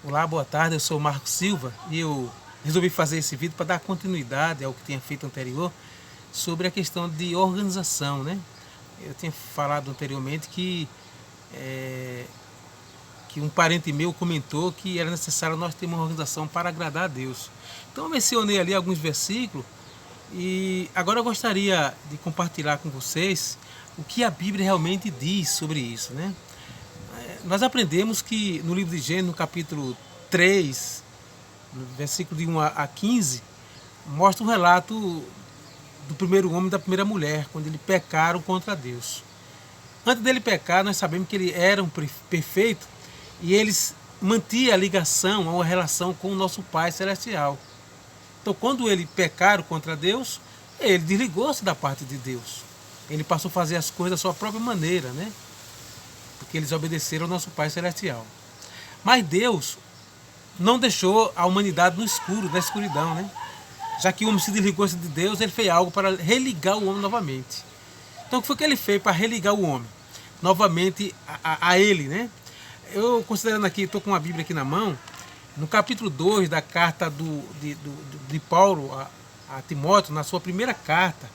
Olá, boa tarde, eu sou o Marco Silva e eu resolvi fazer esse vídeo para dar continuidade ao que tinha feito anterior sobre a questão de organização, né? Eu tinha falado anteriormente que um parente meu comentou que era necessário nós termos uma organização para agradar a Deus. Então eu mencionei ali alguns versículos e agora eu gostaria de compartilhar com vocês o que a Bíblia realmente diz sobre isso, né? Nós aprendemos que no livro de Gênesis, no capítulo 3, no versículo de 1 a 15, mostra um relato do primeiro homem e da primeira mulher, quando eles pecaram contra Deus. Antes dele pecar, nós sabemos que ele era um perfeito e eles mantinham a ligação, uma relação com o nosso Pai Celestial. Então, quando ele pecaram contra Deus, ele desligou-se da parte de Deus. Ele passou a fazer as coisas da sua própria maneira, né? Porque eles obedeceram ao nosso Pai Celestial. Mas Deus não deixou a humanidade no escuro, na escuridão, né? Já que o homem se desligou de Deus, ele fez algo para religar o homem novamente. Então, o que foi que ele fez para religar o homem novamente a ele, né? Eu, considerando aqui, estou com a Bíblia aqui na mão, no capítulo 2 da carta de Paulo a Timóteo, na sua primeira carta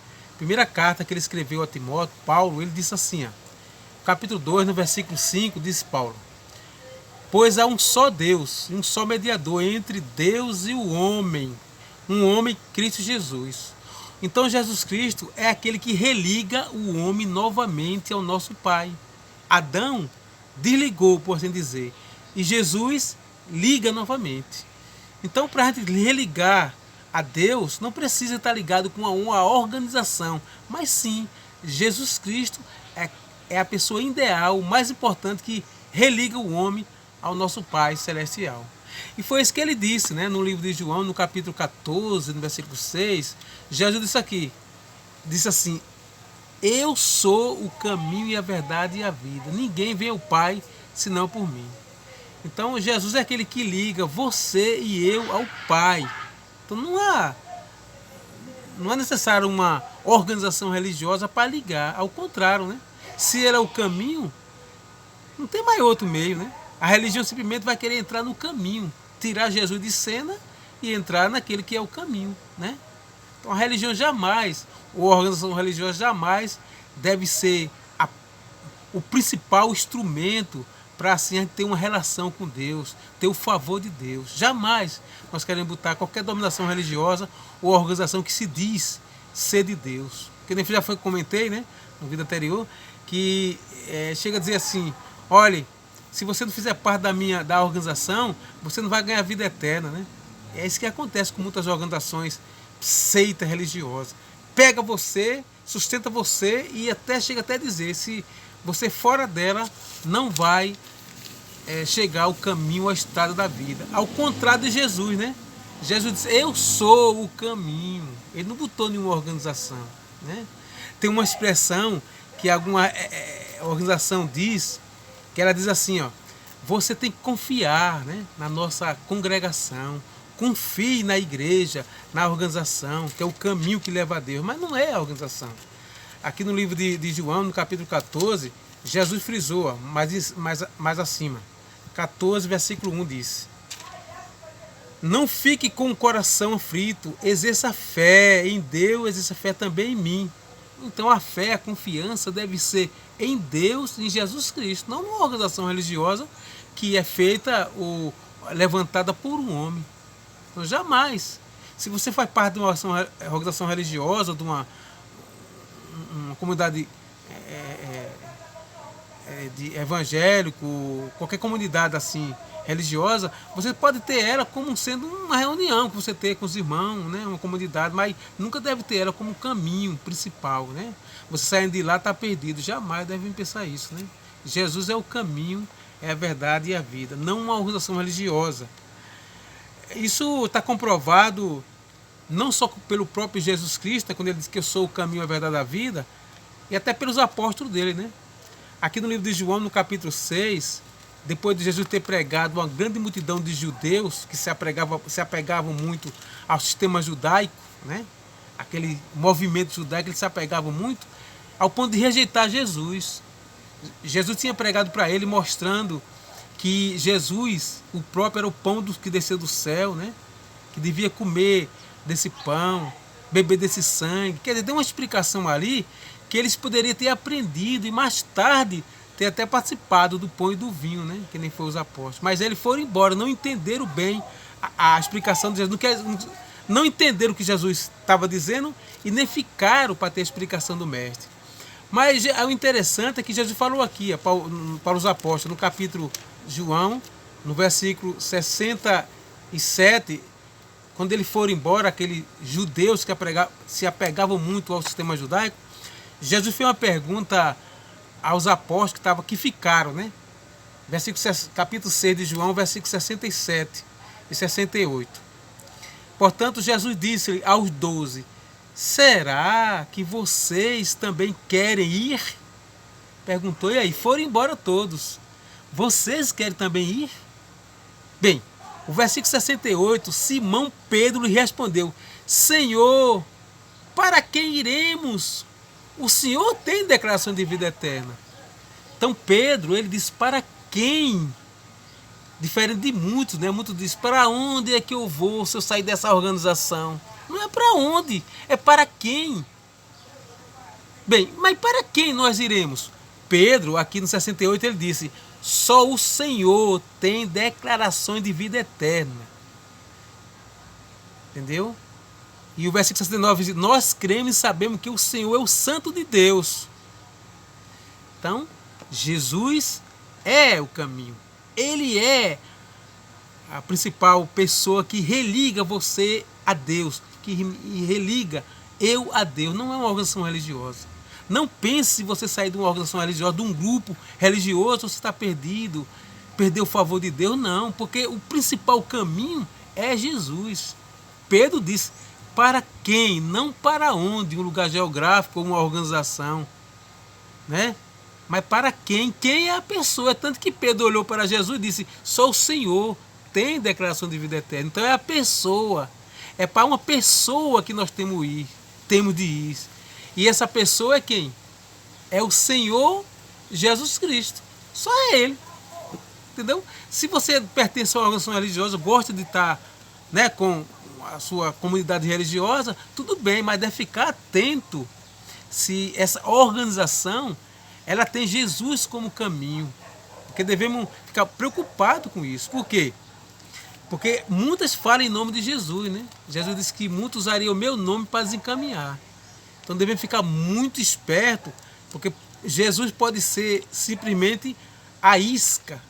que ele escreveu a Timóteo, Paulo, ele disse assim, ó, capítulo 2, no versículo 5, diz Paulo: pois há um só Deus, um só mediador entre Deus e o homem, um homem, Cristo Jesus. Então Jesus Cristo é aquele que religa o homem novamente ao nosso Pai. Adão desligou, por assim dizer, e Jesus liga novamente. Então, para a gente religar a Deus, não precisa estar ligado com uma organização, mas sim, Jesus Cristo é a pessoa ideal, mais importante, que religa o homem ao nosso Pai Celestial. E foi isso que ele disse, né, no livro de João, no capítulo 14, no versículo 6, Jesus disse assim: eu sou o caminho e a verdade e a vida. Ninguém vem ao Pai senão por mim. Então Jesus é aquele que liga você e eu ao Pai. Então não é necessário uma organização religiosa para ligar. Ao contrário, né? Se ele é o caminho, não tem mais outro meio, né? A religião simplesmente vai querer entrar no caminho, tirar Jesus de cena e entrar naquele que é o caminho, né? Então a religião jamais, ou a organização religiosa jamais deve ser o principal instrumento para assim a gente ter uma relação com Deus, ter o favor de Deus. Jamais nós queremos botar qualquer dominação religiosa ou organização que se diz ser de Deus. Porque nem já foi comentei, né, no vídeo anterior, que chega a dizer assim: olhe, se você não fizer parte da organização, você não vai ganhar vida eterna, né? É isso que acontece com muitas organizações seita religiosa. Pega você, sustenta você e chega até a dizer, se você fora dela não vai chegar ao caminho, à estrada da vida. Ao contrário de Jesus, né? Jesus disse: eu sou o caminho. Ele não botou nenhuma organização, né? Tem uma expressão que alguma organização diz, que ela diz assim, ó: você tem que confiar, né, na nossa congregação, confie na igreja, na organização, que é o caminho que leva a Deus. Mas não é a organização. Aqui no livro de João, no capítulo 14, Jesus frisou, ó, mais acima. 14, versículo 1 diz: não fique com o coração frito, exerça fé em Deus, exerça fé também em mim. Então a fé, a confiança deve ser em Deus, em Jesus Cristo, não numa organização religiosa que é feita ou levantada por um homem. Então jamais. Se você faz parte de uma organização religiosa, de uma comunidade de evangélico, qualquer comunidade assim religiosa, você pode ter ela como sendo uma reunião que você tem com os irmãos, né, uma comunidade, mas nunca deve ter ela como caminho principal, né? Você saindo de lá está perdido, jamais devem pensar isso, né? Jesus é o caminho, é a verdade e a vida, não uma organização religiosa. Isso está comprovado não só pelo próprio Jesus Cristo, quando ele diz que eu sou o caminho, a verdade e a vida, e até pelos apóstolos dele, né? Aqui no livro de João, no capítulo 6, depois de Jesus ter pregado uma grande multidão de judeus que se apegavam muito ao sistema judaico, né? Aquele movimento judaico, eles se apegavam muito, ao ponto de rejeitar Jesus. Jesus tinha pregado para ele, mostrando que Jesus, o próprio, era o pão que desceu do céu, né? Que devia comer desse pão, beber desse sangue. Quer dizer, deu uma explicação ali que eles poderiam ter aprendido e mais tarde ter até participado do pão e do vinho, né? Que nem foi os apóstolos. Mas eles foram embora, não entenderam bem a explicação de Jesus. Não entenderam o que Jesus estava dizendo e nem ficaram para ter a explicação do mestre. Mas o interessante é que Jesus falou aqui para os apóstolos, no capítulo João, no versículo 67, quando eles foram embora, aqueles judeus que se apegavam muito ao sistema judaico, Jesus fez uma pergunta aos apóstolos que ficaram, né? Capítulo 6 de João, versículo 67 e 68. Portanto, Jesus disse aos 12, será que vocês também querem ir? Perguntou, e aí? Foram embora todos. Vocês querem também ir? Bem, o versículo 68, Simão Pedro lhe respondeu, Senhor, para quem iremos? O Senhor tem declaração de vida eterna. Então Pedro, ele disse, para quem? Diferente de muitos, né? Muitos dizem, para onde é que eu vou se eu sair dessa organização? Não é para onde, é para quem? Bem, mas para quem nós iremos? Pedro, aqui no 68, ele disse, só o Senhor tem declarações de vida eterna. Entendeu? E o versículo 69 diz, nós cremos e sabemos que o Senhor é o Santo de Deus. Então, Jesus é o caminho. Ele é a principal pessoa que religa você a Deus, que religa eu a Deus. Não é uma organização religiosa. Não pense se você sair de uma organização religiosa, de um grupo religioso, você está perdido, perdeu o favor de Deus. Não, porque o principal caminho é Jesus. Pedro disse, para quem? Não para onde, um lugar geográfico ou uma organização, né? Mas para quem? Quem é a pessoa? É tanto que Pedro olhou para Jesus e disse, só o Senhor tem declaração de vida eterna. Então é a pessoa. É para uma pessoa que nós temos de ir. E essa pessoa é quem? É o Senhor Jesus Cristo. Só é Ele. Entendeu? Se você pertence a uma organização religiosa, gosta de estar, né, com a sua comunidade religiosa, tudo bem, mas deve ficar atento se essa organização ela tem Jesus como caminho. Porque devemos ficar preocupados com isso. Por quê? Porque muitas falam em nome de Jesus, né? Jesus disse que muitos usariam o meu nome para desencaminhar. Então devemos ficar muito espertos, porque Jesus pode ser simplesmente a isca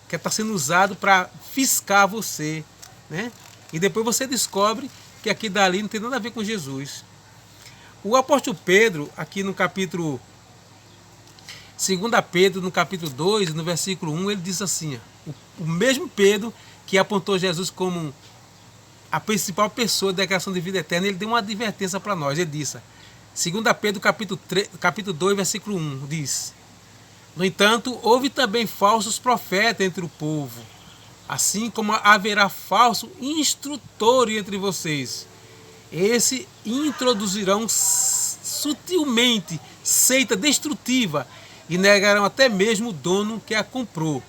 que está sendo usado para fiscar você, né? E depois você descobre que aqui dali não tem nada a ver com Jesus. O apóstolo Pedro, aqui no capítulo 2 Pedro, no capítulo 2, no versículo 1, ele diz assim, o mesmo Pedro que apontou Jesus como a principal pessoa da declaração de vida eterna, ele deu uma advertência para nós. Ele disse, 2 Pedro, capítulo 2, versículo 1, diz, no entanto, houve também falsos profetas entre o povo, assim como haverá falso instrutor entre vocês. Esse introduzirão sutilmente seita destrutiva e negarão até mesmo o dono que a comprou,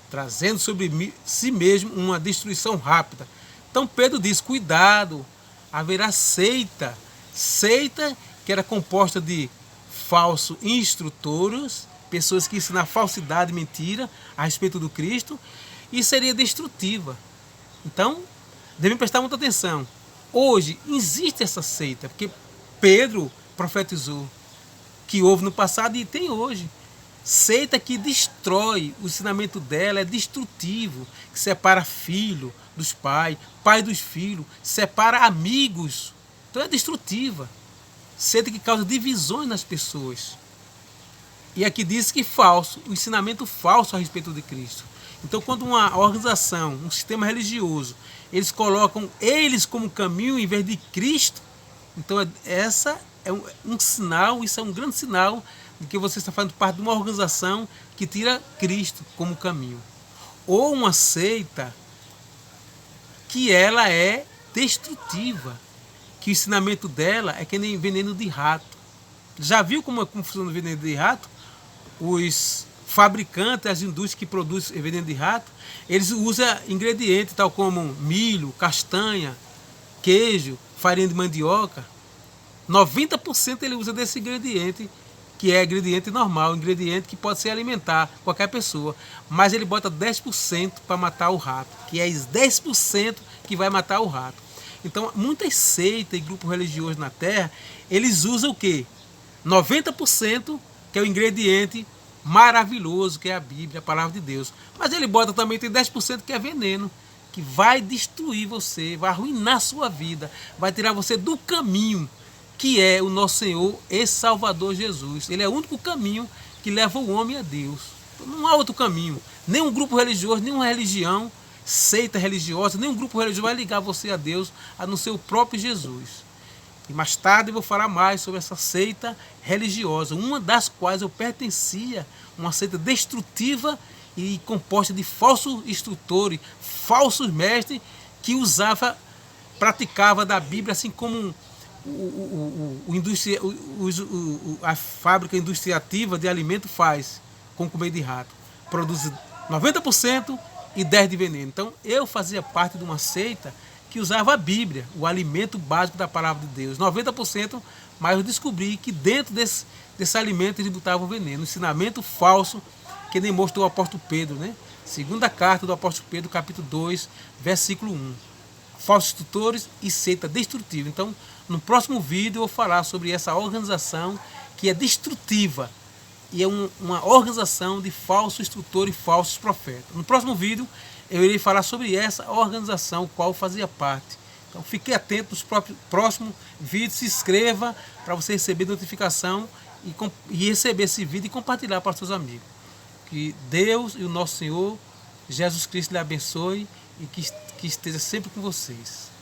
trazendo sobre si mesmo uma destruição rápida. Então Pedro diz, cuidado, haverá seita que era composta de falsos instrutores, pessoas que ensinam falsidade e mentira a respeito do Cristo, e seria destrutiva. Então, devem prestar muita atenção. Hoje existe essa seita, porque Pedro profetizou que houve no passado e tem hoje. Seita que destrói, o ensinamento dela é destrutivo, que separa filho dos pais, pai dos filhos, separa amigos. Então é destrutiva. Seita que causa divisões nas pessoas. E aqui diz que falso, o ensinamento falso a respeito de Cristo. Então quando uma organização, um sistema religioso, eles colocam eles como caminho em vez de Cristo, então essa é um sinal, isso é um grande sinal de que você está fazendo parte de uma organização que tira Cristo como caminho. Ou uma seita que ela é destrutiva, que o ensinamento dela é que nem veneno de rato. Já viu como funciona o veneno de rato? Os fabricantes, as indústrias que produzem veneno de rato, eles usam ingredientes tal como milho, castanha, queijo, farinha de mandioca. 90% ele usa desse ingrediente, que é ingrediente normal, ingrediente que pode se alimentar qualquer pessoa, mas ele bota 10% para matar o rato, que é os 10% que vai matar o rato. Então, muitas seitas e grupos religiosos na Terra, eles usam o quê? 90%, que é o ingrediente maravilhoso, que é a Bíblia, a palavra de Deus. Mas ele bota também, tem 10% que é veneno, que vai destruir você, vai arruinar a sua vida, vai tirar você do caminho, que é o nosso Senhor e Salvador Jesus. Ele é o único caminho que leva o homem a Deus. Então, não há outro caminho. Nenhum grupo religioso, nenhuma religião, seita religiosa, nenhum grupo religioso vai ligar você a Deus, a não ser o próprio Jesus. E mais tarde eu vou falar mais sobre essa seita religiosa, uma das quais eu pertencia, uma seita destrutiva e composta de falsos instrutores, falsos mestres, que praticava da Bíblia, assim como a fábrica industriativa de alimento faz com comida de rato. Produz 90% e 10% de veneno. Então eu fazia parte de uma seita que usava a Bíblia, o alimento básico da palavra de Deus, 90%, mas eu descobri que dentro desse alimento eles botavam veneno, um ensinamento falso que nem mostrou o apóstolo Pedro, né? Segunda carta do apóstolo Pedro, capítulo 2, versículo 1. Falsos instrutores e seita destrutiva. Então, no próximo vídeo eu vou falar sobre essa organização que é destrutiva e é uma organização de falsos instrutores e falsos profetas. No próximo vídeo eu irei falar sobre essa organização, qual fazia parte. Então fique atento nos próximos vídeos, se inscreva para você receber notificação e receber esse vídeo e compartilhar para os seus amigos. Que Deus e o nosso Senhor Jesus Cristo lhe abençoe e que esteja sempre com vocês.